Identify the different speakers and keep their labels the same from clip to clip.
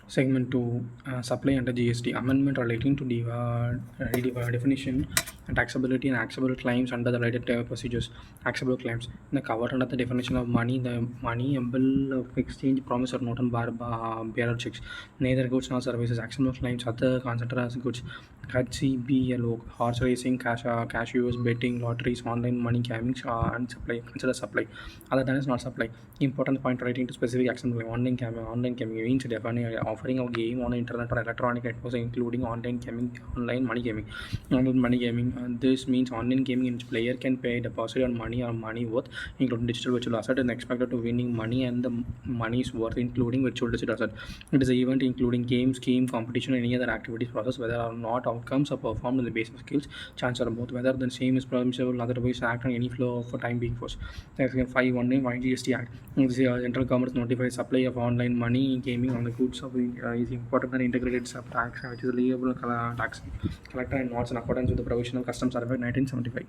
Speaker 1: Segment 2, Supply under GST Amendment relating to definition and taxability and taxable claims under the related procedures. Taxable claims. The covered under the definition of money, the money, a bill of exchange, promise or note and bearer checks. Neither goods nor services. Taxable claims, other considered as goods. HCBLO, horse racing, cash use, betting, lotteries, online money gaming, and supply. Consider supply. Other than is not supply. Important point relating to specific action like online gaming means defining offering a game on the internet or electronic networks, including online gaming, online money gaming. Online money gaming. This means online gaming in which player can pay deposit on money or money worth, including digital virtual asset, and expected to winning money and the money's worth, including virtual digital asset. It is an event including game, scheme, competition, and any other activities process, whether or not outcomes are performed on the basis of skills, chance or both, whether the same is permissible, otherwise act on any flow for time being force. Section 519 GST Act. The central government notifies supply of online money gaming on the goods of is important and integrated sub tax, which is a liable tax collector and not in accordance with the provision of Customs Survey 1975.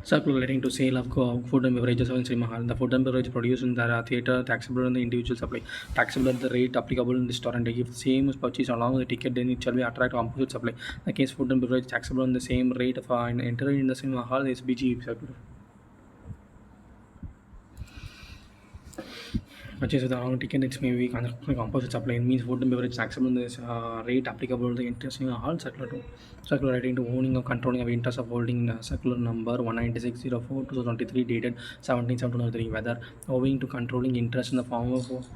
Speaker 1: Circular relating to sale of food and beverages in cinema hall. The food and beverage produced in the theatre taxable on the individual supply. Taxable at the rate applicable in the restaurant. If the same is purchased along with the ticket, then it shall be attract opposite supply. The case food and beverage taxable on the same rate of entering in the cinema hall is BG circular. Purchase with the wrong ticket, it may be composite supply. It means food and beverage taxable in this rate applicable to the interest in a hall circular to circular relating to owning or controlling of interest of holding circular number 19604 2023 dated 17/7/2003, whether owing to controlling interest in the form of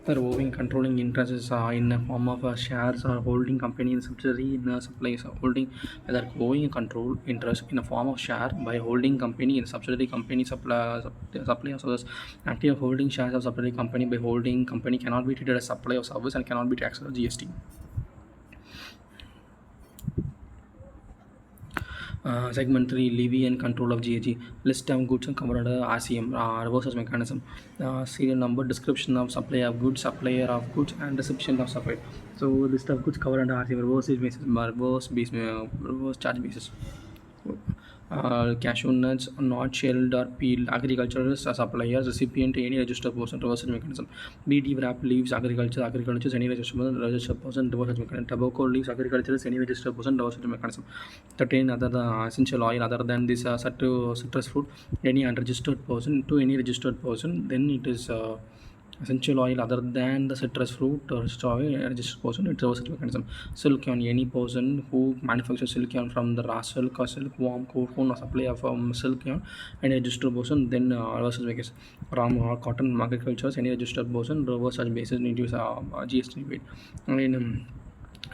Speaker 1: the roving controlling interest is in the form of shares or holding company in subsidiary in supplies holding whether owing control interest in the form of share by holding company in subsidiary company supply of service. Active holding shares of subsidiary company by holding company cannot be treated as supply of service and cannot be taxed as GST. Segment 3, levy and control of GAG. List of goods and covered under RCM, reverses mechanism. Serial number, description of supply of goods, supplier of goods, and reception of supply. So, list of goods covered under RCM, reverse charge basis. Cashew nuts not shelled or peeled, agriculturist suppliers, recipient any registered person, reverse mechanism. BD wrap leaves, agriculture any registered person, reverse mechanism. Tobacco leaves, agriculturist any registered person, reverse mechanism. 13 other the essential oil other than this citrus fruit, any unregistered person to any registered person, then it is essential oil other than the citrus fruit or oil registered person, it's a mechanism. Silk on any person who manufactures silk from the raw silk or silkworm cocoon or supply of silk any registered person, then reverse mechanism. Ram or cotton agriculture any registered person, reverse such basis need to use GST rebate. I mean,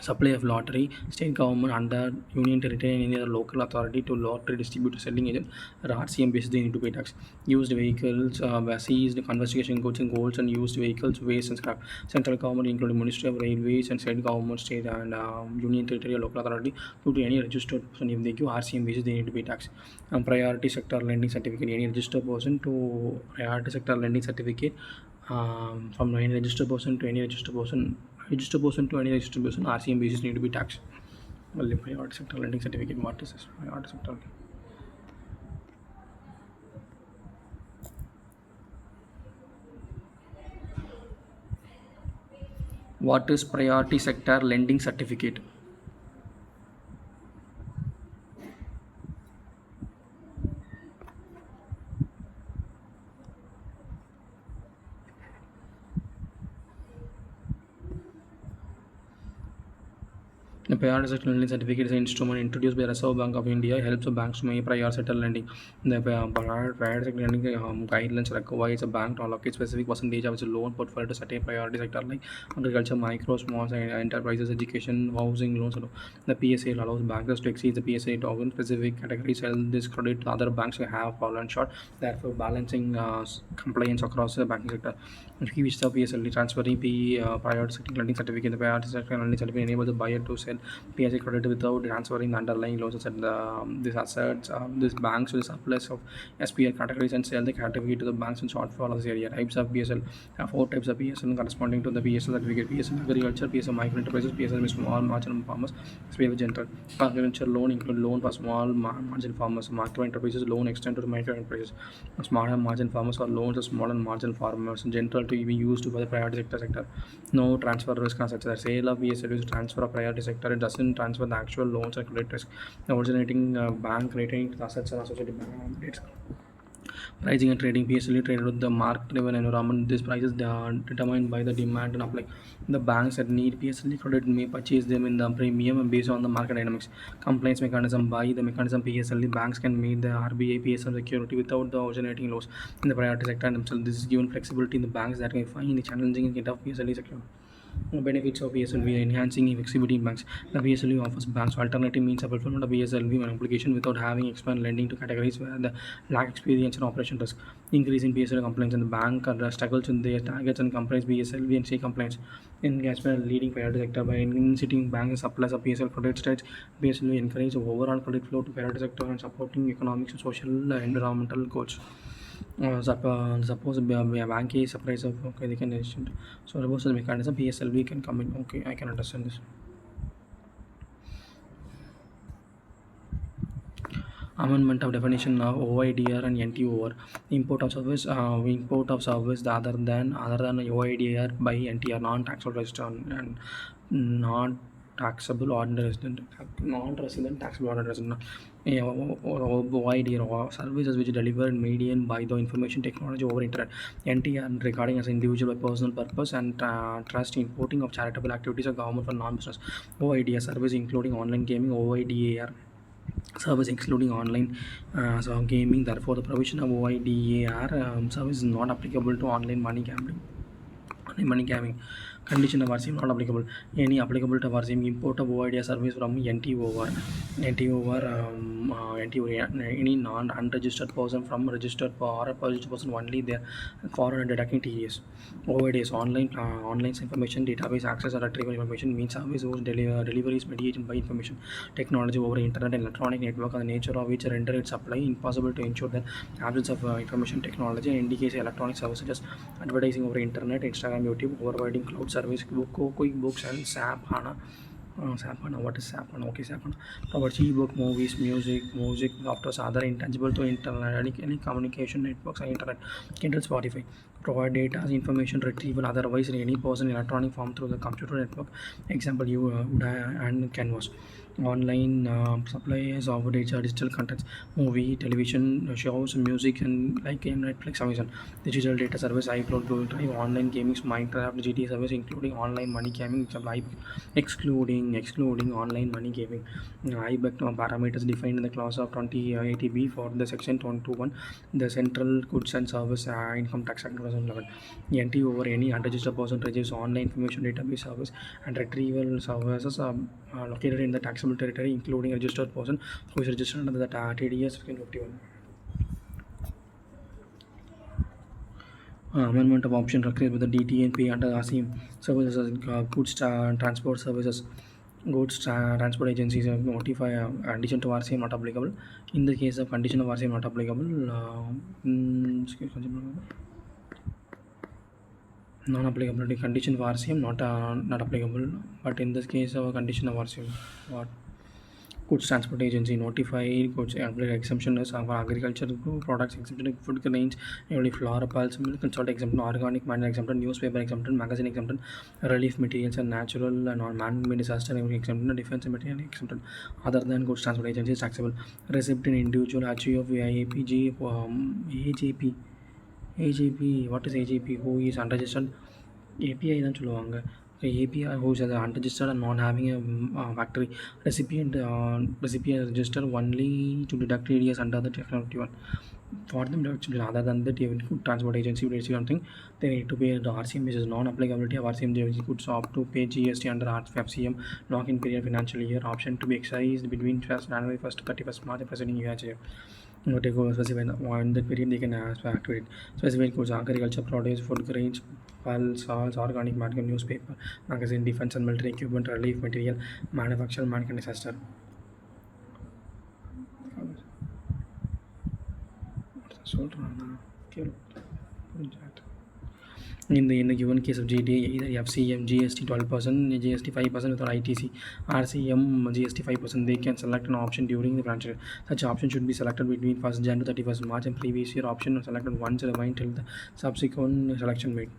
Speaker 1: supply of lottery, state government under union territory and any other local authority to lottery distributor selling agent or RCM basis they need to pay tax. Used vehicles, seized confiscation goods and golds and used vehicles, waste and scrap. Central government including Ministry of Railways and state government, state and union territory or local authority to any registered person if they give RCM basis they need to pay tax. Priority sector lending certificate, any registered person to priority sector lending certificate, from any registered person to any registered person to any registered person, RCM basis need to be taxed. Well, priority sector lending certificate, what is this? Priority sector. What is priority sector lending certificate? The priority sector lending certificate is an instrument introduced by Reserve Bank of India. It helps the banks to make priority sector lending. The priority sector lending guidelines requires a bank to allocate specific percentage of its loan portfolio to certain priority sector like agriculture, micro, small enterprises, education, housing loans. The PSA allows bankers to exceed the PSA to own specific categories, sell this credit to other banks who have fallen short, therefore balancing compliance across the banking sector. If you wish the PSLD transferring P priority sector lending certificate, the priority sector lending certificate enables the buyer to sell PSL credit without transferring the underlying losses at these assets. These banks will surplus of SPL categories and sell the category to the banks in shortfall of this area. Types of PSL: four types of PSL corresponding to the PSL certificate: PSL agriculture, PSL micro enterprises, PSL small marginal farmers, SPL general. Agriculture loan include loan for small margin farmers. Micro enterprises loan extend to the micro enterprises. Small and margin farmers or loans to small and marginal farmers. General to be used for the priority sector. No transfer risk as such. The sale of PSL is transfer of priority sector. It doesn't transfer the actual loans or credit risk. The originating bank rating the assets and associated bank updates. Pricing and trading: PSL traded with the market-driven environment. These prices they are determined by the demand and apply. The banks that need PSL credit may purchase them in the premium based on the market dynamics. Compliance mechanism: by the mechanism PSL, the banks can meet the RBI PSL security without the originating loss in the priority sector themselves. This is given flexibility in the banks that can find it challenging in get of PSL secure. Benefits of PSLV: enhancing flexibility in banks. The PSLV offers banks alternative means of fulfillment of PSLV application without having expand lending to categories where the lack experience and operation risk. Increasing PSLV compliance and the bank struggles in their targets and compliance PSLV and C compliance. Engagement leading priority sector by inciting banks supplies of PSL credit states. PSLV encourage overall credit flow to priority sector and supporting economic, social, environmental goals. Suppose a bank is surprise of okay they can extend. So suppose the mechanism PSLV can come in. Okay, I can understand this. Amendment of definition of OIDR and NTOR. Import of service. Import of service other than OIDR by NTR, non-taxable resident and not taxable ordinary resident, non-resident taxable ordinary resident. OIDR or services which delivered median by the information technology over internet. NTR regarding as individual by personal purpose and trust importing of charitable activities of government for non-business. OIDR service including online gaming. OIDAR service excluding online gaming. Therefore, the provision of OIDAR service is not applicable to online money gambling. Money gaming. Condition of RCM not applicable. Any applicable to RCM import of OIDR service from NTOR. Any non-unregistered person from registered or registered person only there for deducting TDS. OIDR is online information database access or retrieval information means service whose delivery is mediated by information technology over internet and electronic network, and the nature of which render its supply impossible to ensure the absence of information technology and indicates electronic services such as advertising over internet, Instagram, YouTube, providing cloud service, QuickBooks and SAP HANA. SAP HANA, what is SAP HANA? Okay, SAP HANA provides e-book, movies, music, software, other intangible to internet, any communication networks and internet. Kindle, Spotify provide data as information retrieval otherwise in any person in electronic form through the computer network. Example, you and Canvas. Online suppliers of digital contents, movie, television shows, music, and like Netflix, Amazon. Digital data service, iCloud, Google Drive. Online gaming, Minecraft, GTA service, including online money gaming. Example, excluding online money gaming. IBEC parameters defined in the clause of 2080B for the section 221, the Central Goods and Service Income Tax Act 2011. NT over any unregistered person receives online information database service and retrieval services located in the taxable territory, including registered person who is registered under the TDS 51. Amendment of option required with the DTNP under RCM services, goods transport services. Goods transport agencies notify condition to RCM not applicable. In the case of condition of RCM not applicable, non-applicability condition of RCM not applicable. But in this case of condition of RCM, what? Goods transport agency notify goods exemption is for agriculture products exemption, food grains, only flour, pulse, milk and salt exemption, organic matter exemption, newspaper exemption, magazine exemption, relief materials and natural and man-made disaster exemption, defense material exemption. Other than goods transport agency is taxable. Recipient individual HUF APG AGP. What is AGP? Who is unregistered? API தான் சொல்லுவாங்க. API who is unregistered and not having a factory. Recipient registered only to deduct TDS under the 21. For them deductible other than that even food transport agency will receive something they need to pay the RCM, which is non-applicability of RCM. They could opt to pay GST under FCM lock-in period financial year option to be exercised between January 1st to 31st March of preceding year. What they go specify in that period they can ask for activate specific goods agriculture produce food grains pulse salts organic market newspaper magazine defense and military equipment relief material manufacture market disaster. சொல்றானா கேளு புரிஞ்சாட்டு. In the given case of GTA, either FCM GST 12%, GST 5% without ITC, RCM GST 5%, they can select an option during the financial year. Such option should be selected between 1st Jan to 31st March, and previous year option selected once remain till the subsequent selection made.